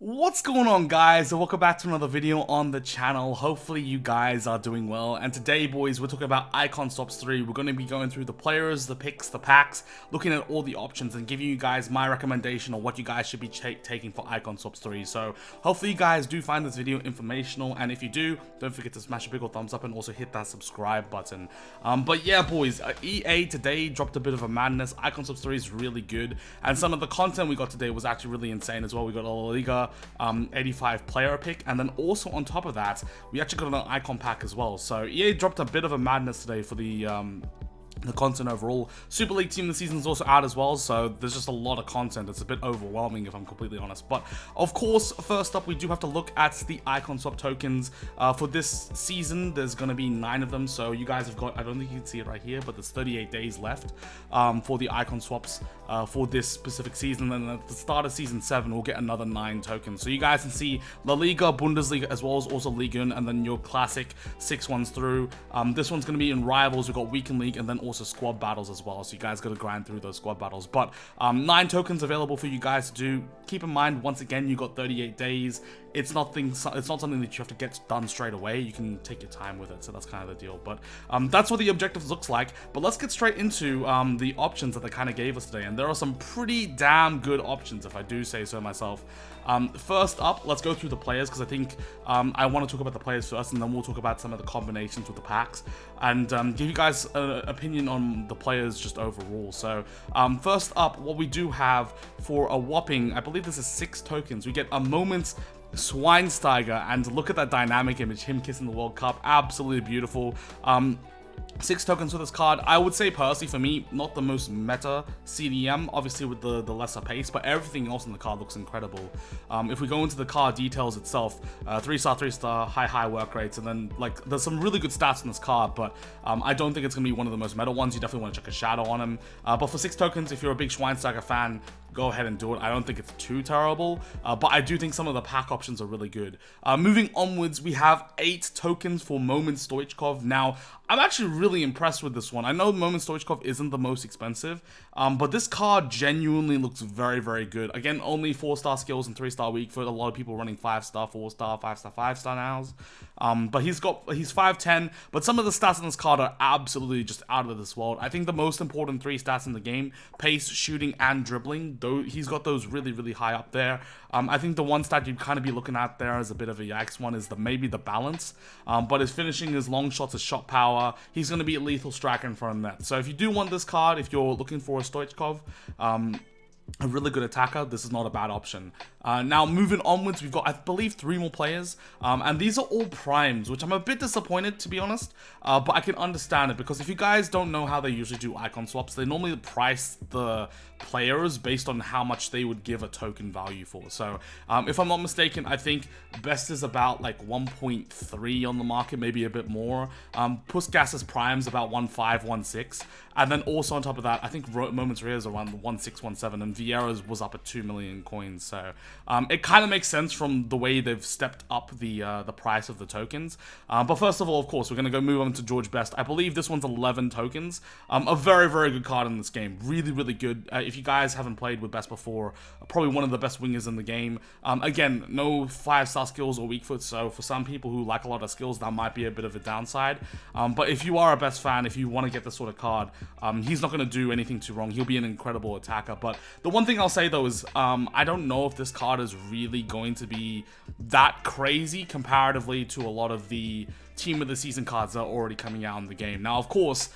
What's going on, guys, and welcome back to another video on the channel. Hopefully you guys are doing well, and today, boys, we're talking about Icon Swaps 3. We're going to be going through the players, the picks, the packs, looking at all the options and giving you guys my recommendation on what you guys should be taking for Icon Swaps 3. So hopefully you guys do find this video informational, and if you do, don't forget to smash a big old thumbs up and also hit that subscribe button. But yeah, boys, EA today dropped a bit of a madness. Icon Swaps 3 is really good, and some of the content we got today was actually really insane as well. We got a La Liga 85 player pick, and then also on top of that we actually got an icon pack as well. So EA dropped a bit of a madness today for the content overall. Super League Team of the Season is also out as well, so there's just a lot of content. It's a bit overwhelming if I'm completely honest. But of course, first up, we do have to look at the Icon Swap tokens. For this season, there's going to be 9 of them, so you guys have got, I don't think you can see it right here, but there's 38 days left for the Icon Swaps for this specific season. And at the start of Season 7, we'll get another 9 tokens. So you guys can see La Liga, Bundesliga, as well as also Liga, and then your classic 6 ones through. This one's going to be in Rivals. We've got Weekend League, and then also squad battles as well, so you guys got to grind through those squad battles. But 9 tokens available for you guys to do. Keep in mind, once again, you got 38 days. It's not something that you have to get done straight away. You can take your time with it, so that's kind of the deal. But that's what the objectives looks like. But let's get straight into the options that they kind of gave us today, and there are some pretty damn good options, if I do say so myself. First up, let's go through the players, because I think I want to talk about the players first, and then we'll talk about some of the combinations with the packs, and give you guys an opinion on the players just overall. So first up, what we do have for a whopping, I believe this is 6 tokens, we get a Moment's Schweinsteiger, and look at that dynamic image, him kissing the World Cup, absolutely beautiful. 6 tokens for this card. I would say personally, for me, not the most meta CDM, obviously with the lesser pace, but everything else in the card looks incredible. If we go into the card details itself, 3-star, 3-star, high work rates, and then like there's some really good stats in this card, but I don't think it's gonna be one of the most meta ones. You definitely want to check a shadow on him. But for 6 tokens, if you're a big Schweinsteiger fan, go ahead and do it. I don't think it's too terrible, but I do think some of the pack options are really good. Moving onwards, we have 8 tokens for Moment Stoichkov. Now, I'm actually really impressed with this one. I know Moment Stoichkov isn't the most expensive, but this card genuinely looks very, very good. Again, only 4-star skills and 3-star weak foot. A lot of people running 5-star, 4-star, 5-star, 5-star nows. But he's 5'10", but some of the stats in this card are absolutely just out of this world. I think the most important 3 stats in the game, pace, shooting, and dribbling, though he's got those really, really high up there. I think the one stat you'd kind of be looking at there as a bit of a yikes one is maybe the balance, but his finishing, his long shots, his shot power, he's going to be a lethal striker in front of net. So if you do want this card, if you're looking for a Stoichkov, a really good attacker, this is not a bad option. Now, moving onwards, we've got, I believe, 3 more players, and these are all primes, which I'm a bit disappointed, to be honest, but I can understand it, because if you guys don't know how they usually do icon swaps, they normally price the players based on how much they would give a token value for. So, if I'm not mistaken, I think best is about like 1.3 on the market, maybe a bit more. Puskas' prime's about 1.5, 1.6, and then also on top of that, I think Moments Rare is around 1.6, 1.7, and Vieira's was up at 2 million coins, so it kind of makes sense from the way they've stepped up the price of the tokens. But first of all, of course, we're going to go move on to George Best. I believe this one's 11 tokens. A very, very good card in this game. Really, really good. If you guys haven't played with Best before, probably one of the best wingers in the game. Again, no 5-star skills or weak foot, so for some people who like a lot of skills, that might be a bit of a downside. But if you are a Best fan, if you want to get this sort of card, he's not going to do anything too wrong. He'll be an incredible attacker. But the one thing I'll say, though, is I don't know if this card is really going to be that crazy comparatively to a lot of the Team of the Season cards that are already coming out in the game. Now, of course,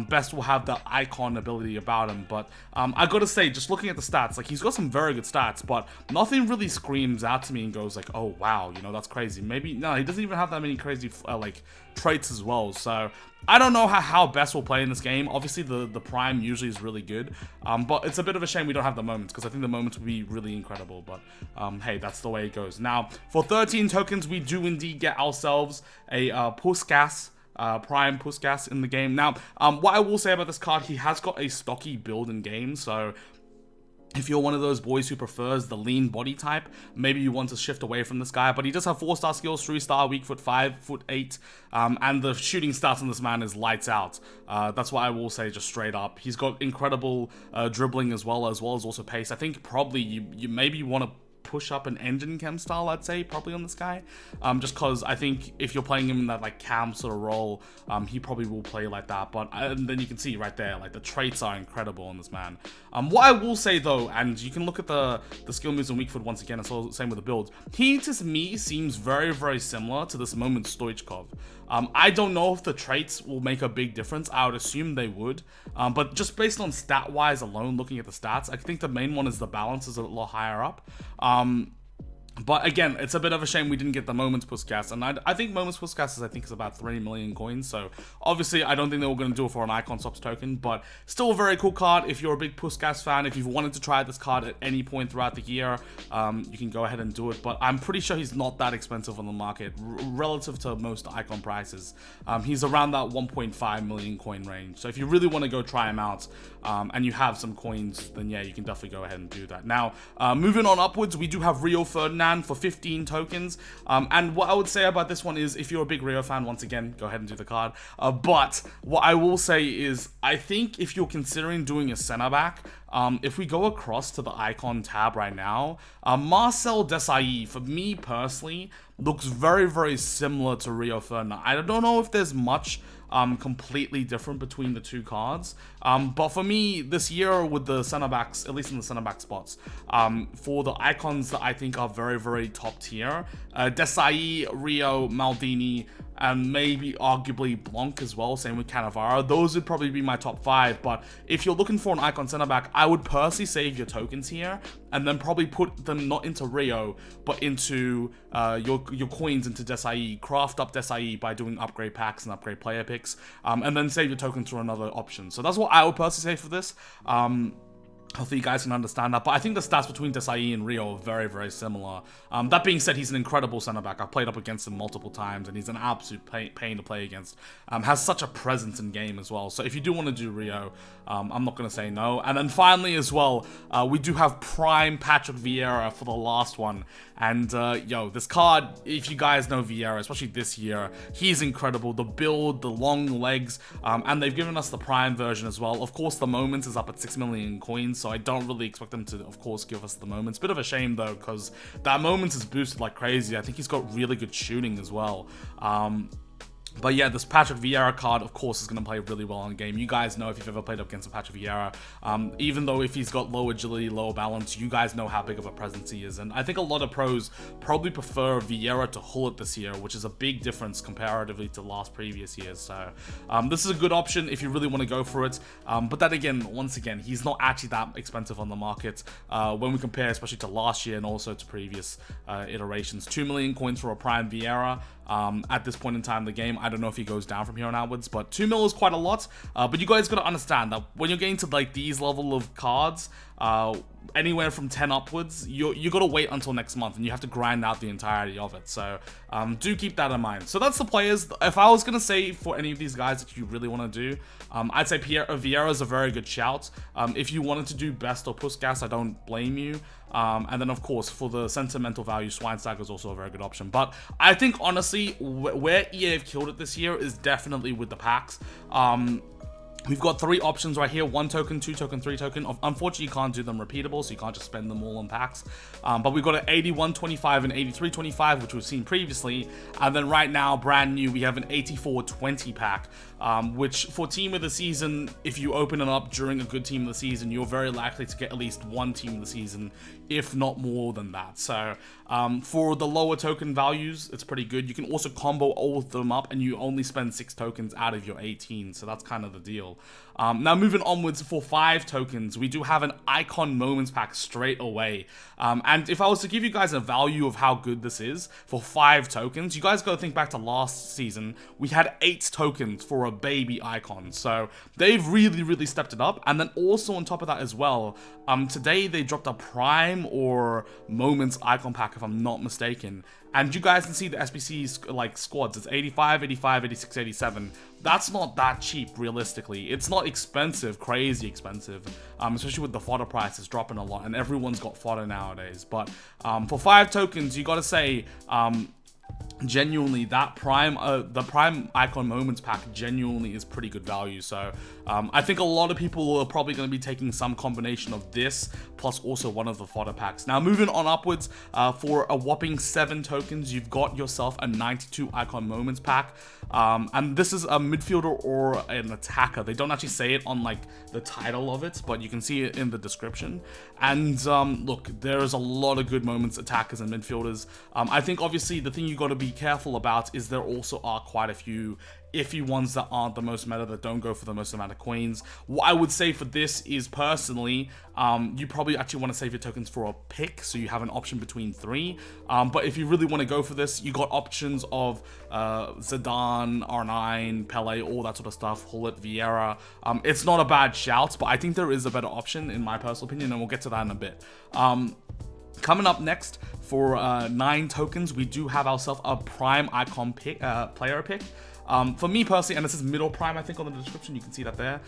Best will have the icon ability about him, but I gotta say, just looking at the stats, like, he's got some very good stats, but nothing really screams out to me and goes like, oh wow, you know, that's crazy. Maybe, no, he doesn't even have that many crazy like traits as well. So I don't know how Best will play in this game. Obviously, the prime usually is really good, but it's a bit of a shame we don't have the moments, because I think the moments would be really incredible. But hey, that's the way it goes. Now, for 13 tokens, we do indeed get ourselves a Puskas, prime Puskas in the game. Now, what I will say about this card, he has got a stocky build in game, so if you're one of those boys who prefers the lean body type, maybe you want to shift away from this guy. But he does have 4-star skills, 3-star, weak foot 5, foot 8, and the shooting stats on this man is lights out. That's what I will say just straight up. He's got incredible dribbling as well as also pace. I think probably you maybe want to push up an engine chem style, I'd say, probably on this guy. Just because I think if you're playing him in that like cam sort of role, he probably will play like that. But and then you can see right there, like the traits are incredible on this man. What I will say though, and you can look at the skill moves on weak foot once again, it's all the same with the build. He to me seems very, very similar to this moment Stoichkov. I don't know if the traits will make a big difference. I would assume they would. But just based on stat-wise alone, looking at the stats, I think the main one is the balance is a lot higher up. But again, it's a bit of a shame we didn't get the Moments Puskas, and I think Moments Puskas is about 3 million coins, so obviously I don't think they were going to do it for an Icon Swaps token, but still a very cool card. If you're a big Puskas fan, if you've wanted to try this card at any point throughout the year, you can go ahead and do it, but I'm pretty sure he's not that expensive on the market, relative to most Icon prices. He's around that 1.5 million coin range, so if you really want to go try him out, and you have some coins, then yeah, you can definitely go ahead and do that. Now, moving on upwards, we do have Rio Ferdinand for 15 tokens, and what I would say about this one is, if you're a big Rio fan, once again, go ahead and do the card, but what I will say is, I think if you're considering doing a center back, if we go across to the icon tab right now, Marcel Desailly, for me personally, looks very, very similar to Rio Ferdinand. I don't know if there's much completely different between the two cards, but for me this year with the center backs, at least in the center back spots, for the icons that I think are very, very top tier, Desailly, Rio, Maldini, and maybe arguably Blanc as well, same with Cannavaro. Those would probably be my top 5, but if you're looking for an icon center back, I would personally save your tokens here, and then probably put them not into Rio, but into your coins into Desailly, craft up Desailly by doing upgrade packs and upgrade player picks, and then save your tokens for another option. So that's what I would personally say for this. Hopefully you guys can understand that, but I think the stats between Desailly and Rio are very, very similar. That being said, he's an incredible center back. I've played up against him multiple times, and he's an absolute pain to play against. Has such a presence in game as well. So if you do want to do Rio, I'm not going to say no. And then finally as well, we do have Prime Patrick Vieira for the last one. And yo, this card, if you guys know Vieira, especially this year, he's incredible. The build, the long legs, and they've given us the Prime version as well. Of course, the Moments is up at 6 million coins, so I don't really expect them to, of course, give us the Moments. Bit of a shame though, because that Moments is boosted like crazy. I think he's got really good shooting as well. But yeah, this Patrick Vieira card, of course, is going to play really well in game. You guys know if you've ever played up against a Patrick Vieira, even though if he's got low agility, low balance, you guys know how big of a presence he is. And I think a lot of pros probably prefer Vieira to Hullet this year, which is a big difference comparatively to previous years. So this is a good option if you really want to go for it. But then again, once again, he's not actually that expensive on the market when we compare, especially to last year and also to previous iterations. 2 million coins for a Prime Vieira. At this point in time in the game, I don't know if he goes down from here on outwards, but 2 mil is quite a lot. But you guys got to understand that when you're getting to like these level of cards, anywhere from 10 upwards, you got to wait until next month, and you have to grind out the entirety of it. So do keep that in mind. So that's the players. If I was gonna say for any of these guys that you really want to do, I'd say Vieira is a very good shout. If you wanted to do Best or Puskas, I don't blame you. And then of course for the sentimental value, Schweinsteiger is also a very good option. But I think honestly, where EA have killed it this year is definitely with the packs. We've got 3 options right here: 1 token, 2 token, 3 token. Unfortunately, you can't do them repeatable, so you can't just spend them all on packs. But we've got an 81.25 and 83.25, which we've seen previously. And then right now, brand new, we have an 84.20 pack, which for Team of the Season, if you open it up during a good Team of the Season, you're very likely to get at least 1 Team of the Season, if not more than that. So for the lower token values, it's pretty good. You can also combo all of them up, and you only spend 6 tokens out of your 18, so that's kind of the deal. Now moving onwards, for 5 tokens, we do have an Icon Moments pack straight away. And if I was to give you guys a value of how good this is for 5 tokens, you guys got to think back to last season. We had 8 tokens for a baby Icon, so they've really, really stepped it up. And then also on top of that as well, today they dropped a Prime or Moments Icon pack, if I'm not mistaken. And you guys can see the SBC's like squads. It's 85, 85, 86, 87. That's not that cheap, realistically. It's not expensive, crazy expensive, especially with the fodder prices dropping a lot, and everyone's got fodder nowadays. But for 5 tokens, you gotta say, genuinely that the prime icon moments pack genuinely is pretty good value. So I think a lot of people are probably going to be taking some combination of this plus also one of the fodder packs. Now moving on upwards, for a whopping 7 tokens, you've got yourself a 92 icon moments pack, and this is a midfielder or an attacker. They don't actually say it on like the title of it, but you can see it in the description. And look, there's a lot of good moments attackers and midfielders. I think obviously the thing you got to be careful about is there also are quite a few iffy ones that aren't the most meta, that don't go for the most amount of coins. What I would say for this is personally, you probably actually want to save your tokens for a pick, so you have an option between 3. But if you really want to go for this, you got options of Zidane, R9, Pele, all that sort of stuff, Hullet, Vieira. It's not a bad shout, but I think there is a better option in my personal opinion, and we'll get to that in a bit. Coming up next, for 9 tokens, we do have ourselves a prime icon pick, player pick. For me personally, and this is middle prime, I think on the description, you can see that there.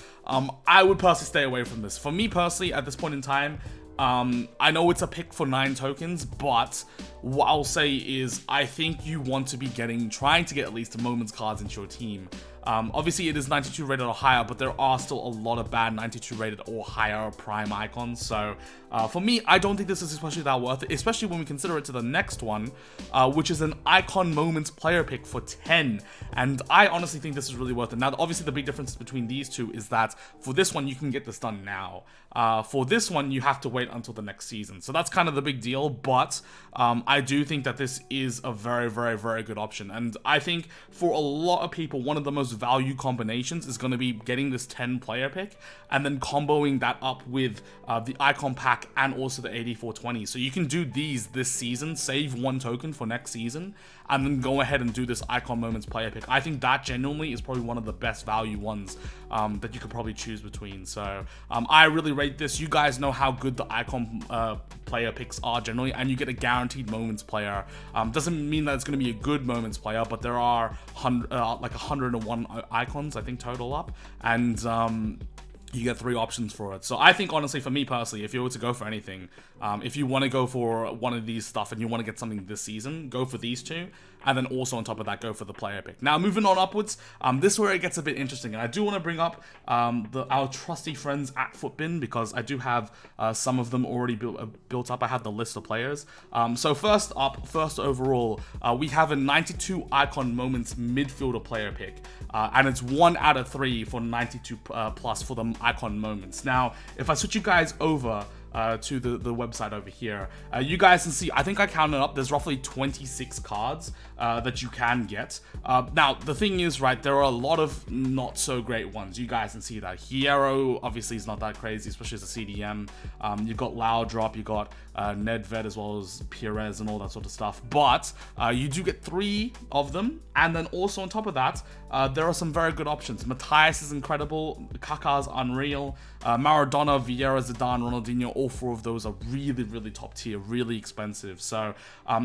I would personally stay away from this. For me personally, at this point in time, I know it's a pick for 9 tokens, but what I'll say is I think you want to be trying to get at least moments cards into your team. Obviously it is 92 rated or higher, but there are still a lot of bad 92 rated or higher prime icons. So for me, I don't think this is especially that worth it, especially when we consider it to the next one, which is an icon moments player pick for 10. And I honestly think this is really worth it. Now, obviously the big difference between these two is that for this one, you can get this done now. For this one, you have to wait until the next season. So that's kind of the big deal, but I do think that this is a very, very, very good option. And I think for a lot of people, one of the most value combinations is going to be getting this 10 player pick and then comboing that up with the icon pack and also the 8420. So you can do these this season, save 1 token for next season, and then go ahead and do this icon moments player pick. I think that genuinely is probably one of the best value ones that you could probably choose between. So I really rate this. You guys know how good the icon player picks are generally, and you get a guaranteed moments player. Doesn't mean that it's going to be a good moments player, but there are like 101 icons, I think, total up, and you get 3 options for it. So I think, honestly, for me personally, if you were to go for anything, if you want to go for one of these stuff and you want to get something this season, go for these 2. And then also on top of that, go for the player pick. Now, moving on upwards, this is where it gets a bit interesting. And I do want to bring up our trusty friends at Footbin, because I do have some of them already built up. I have the list of players. So first overall, we have a 92 icon moments midfielder player pick. And it's 1 out of 3 for 92 plus for the icon moments. Now, if I switch you guys over to the website over here, you guys can see, I think I counted up, there's roughly 26 cards that you can get. Now, the thing is, right, there are a lot of not so great ones. You guys can see that Hierro obviously is not that crazy, especially as a CDM. You've got Laudrup, you got Nedved, as well as Pires and all that sort of stuff. But you do get 3 of them, and then also on top of that, there are some very good options. Matthias is incredible, Kaká's unreal, Maradona, Vieira, Zidane, Ronaldinho, all 4 of those are really, really top tier, really expensive. So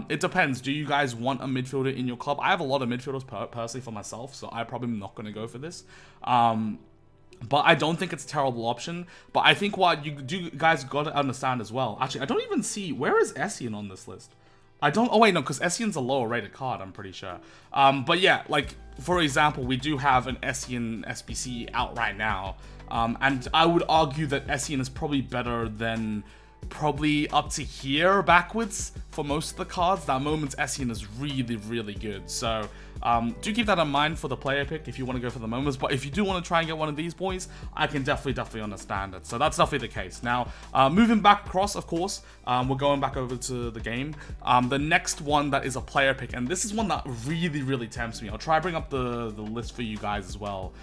it depends. Do you guys want a midfielder in your club? I have a lot of midfielders personally for myself, so I'm probably not going to go for this. But I don't think it's a terrible option. But I think what you guys got to understand as well. Actually, I don't even see, where is Essien on this list? I don't, oh wait, no, because Essien's a lower rated card, I'm pretty sure. But yeah, like, for example, we do have an Essien SBC out right now. And I would argue that Essien is probably better than probably up to here backwards for most of the cards. That Moments Essien is really, really good. So do keep that in mind for the player pick if you want to go for the moments. But if you do want to try and get one of these boys, I can definitely understand it. So that's definitely the case. Now, moving back across, of course, we're going back over to the game. The next one that is a player pick, and this is one that really, really tempts me. I'll try to bring up the list for you guys as well.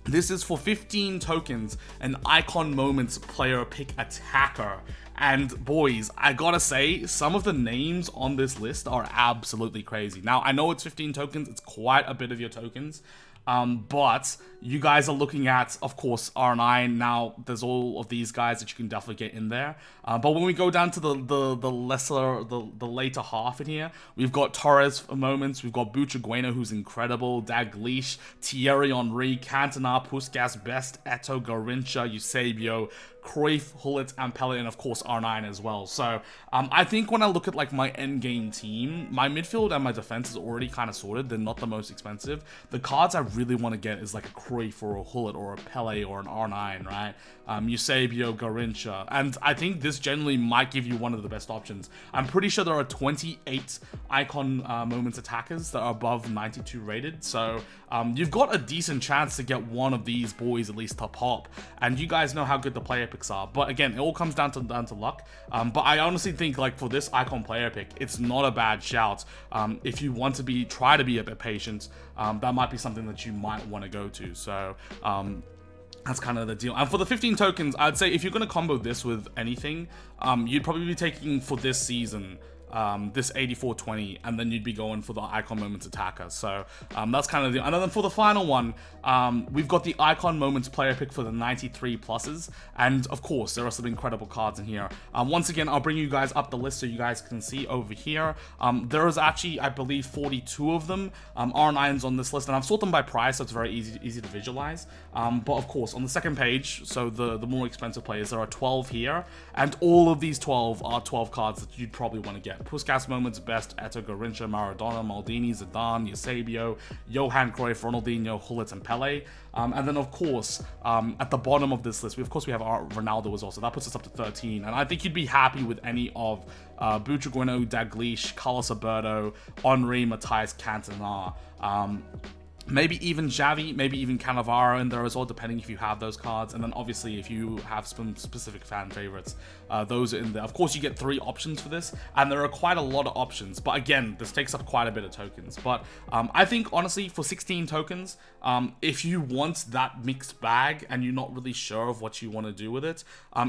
This is for 15 tokens, an Icon Moments player pick attacker. And boys, I gotta say, some of the names on this list are absolutely crazy. Now, I know it's 15 tokens, it's quite a bit of your tokens. But you guys are looking at, of course, R9. Now, there's all of these guys that you can definitely get in there. But when we go down to the later half in here, we've got Torres for moments. We've got Butragueno, who's incredible. Dalglish, Thierry Henry, Cantona, Puskas, Best, Eto, Garincha, Eusebio, Cruyff, Hullet, and Pele, and of course R9 as well. So I think when I look at like my end game team, my midfield and my defense is already kind of sorted. They're not the most expensive. The cards I really want to get is like a Cruyff or a Hullet or a Pele or an R9, right? Eusebio, Garrincha, and I think this generally might give you one of the best options. I'm pretty sure there are 28 icon moments attackers that are above 92 rated, so you've got a decent chance to get one of these boys at least to pop, and you guys know how good the player picks are. But again, it all comes down to luck. But I honestly think like for this icon player pick, it's not a bad shout. If you want to try to be a bit patient, that might be something that you might want to go to. So that's kind of the deal. And for the 15 tokens, I'd say if you're going to combo this with anything, you'd probably be taking for this season this 84-20, and then you'd be going for the icon moments attacker. So that's kind of the, and then for the final one, we've got the icon moments player pick for the 93 pluses, and of course there are some incredible cards in here. Once again, I'll bring you guys up the list so you guys can see over here. There is actually, I believe, 42 of them. R9's on this list, and I've sorted them by price, so it's very easy to visualize. But of course, on the second page, so the more expensive players, there are 12 here, and all of these 12 are 12 cards that you'd probably want to get. Puskas moments best: Eto'o, Garrincha, Maradona, Maldini, Zidane, Eusebio, Johan Cruyff, Ronaldinho, Hullet, and Pele. And then of course, at the bottom of this list, we have our Ronaldo as well, so that puts us up to 13. And I think you'd be happy with any of Butragueno, Dalglish, Carlos Alberto, Henry, Matthias Cantona. Maybe even Xavi, maybe even Cannavaro in there as well, depending if you have those cards. And then obviously if you have some specific fan favorites, those are in there. Of course, you get 3 options for this, and there are quite a lot of options. But again, this takes up quite a bit of tokens. But I think honestly, for 16 tokens, if you want that mixed bag and you're not really sure of what you want to do with it,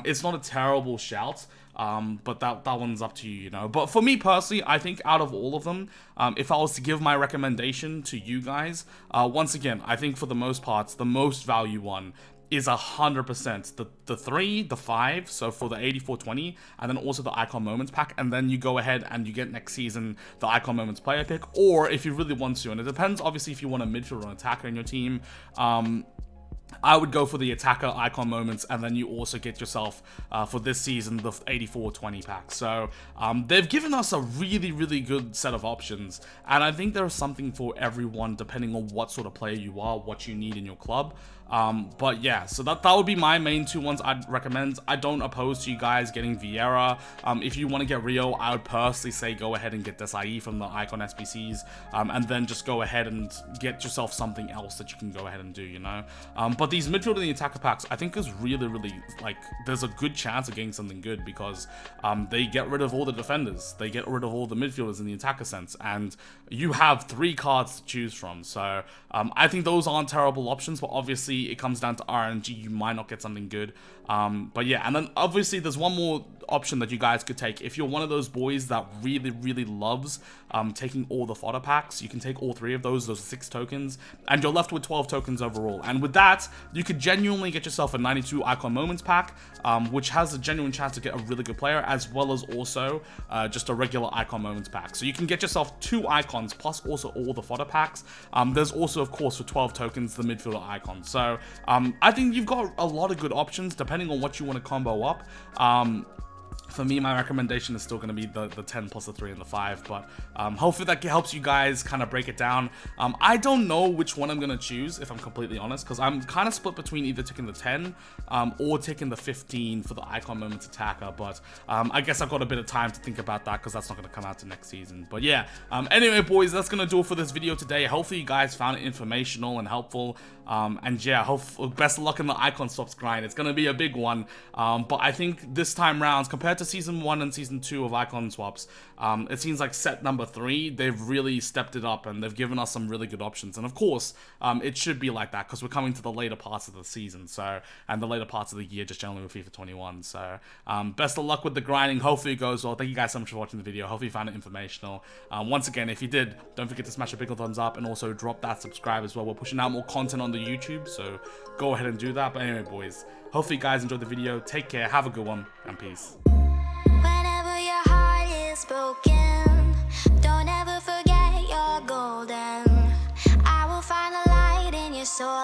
it's not a terrible shout. But that one's up to you, you know. But for me personally, I think out of all of them, if I was to give my recommendation to you guys, once again, I think for the most parts, the most value one is 100% the 3, the 5, so for the 84-20, and then also the Icon Moments pack, and then you go ahead and you get next season the Icon Moments player pick, or if you really want to, and it depends obviously if you want a midfielder or an attacker in your team, I would go for the attacker icon moments, and then you also get yourself for this season the 84-20 pack. So they've given us a really good set of options, and I think there's something for everyone depending on what sort of player you are, what you need in your club. But yeah, so that would be my main 2 ones I'd recommend. I don't oppose to you guys getting Vieira. If you want to get Rio, I would personally say go ahead and get Desai from the Icon SBCs, and then just go ahead and get yourself something else that you can go ahead and do, you know. But these midfield and the attacker packs, I think is really, like, there's a good chance of getting something good because they get rid of all the defenders, they get rid of all the midfielders in the attacker sense, and you have 3 cards to choose from. So I think those aren't terrible options, but obviously it comes down to RNG. You might not get something good. But yeah, and then obviously there's one more option that you guys could take. If you're one of those boys that really loves taking all the fodder packs, you can take all 3 of those 6 tokens, and you're left with 12 tokens overall. And with that, you could genuinely get yourself a 92 Icon Moments pack, which has a genuine chance to get a really good player, as well as also just a regular Icon Moments pack. So you can get yourself 2 icons plus also all the fodder packs. There's also, of course, for 12 tokens, the midfielder icon. So I think you've got a lot of good options depending on what you want to combo up. For me, my recommendation is still going to be the 10 plus the 3 and the 5, but hopefully that helps you guys kind of break it down. I don't know which one I'm going to choose, if I'm completely honest, because I'm kind of split between either taking the 10 or taking the 15 for the Icon Moments attacker, but I guess I've got a bit of time to think about that because that's not going to come out to next season. But yeah, anyway, boys, that's going to do it for this video today. Hopefully you guys found it informational and helpful. And yeah, best of luck in the Icon Swaps grind. It's going to be a big one, but I think this time round, compared to Season 1 and Season 2 of Icon Swaps, it seems like set number 3, they've really stepped it up and they've given us some really good options. And of course, it should be like that because we're coming to the later parts of the season, so, and the later parts of the year just generally with FIFA 21. So best of luck with the grinding. Hopefully it goes well. Thank you guys so much for watching the video. Hopefully you found it informational. Once again, if you did, don't forget to smash a big old thumbs up and also drop that subscribe as well. We're pushing out more content on the YouTube, so go ahead and do that. But anyway, boys, hopefully you guys enjoyed the video. Take care, have a good one, and peace. Whenever your heart is broken, don't ever forget you're golden. I will find a light in your soul.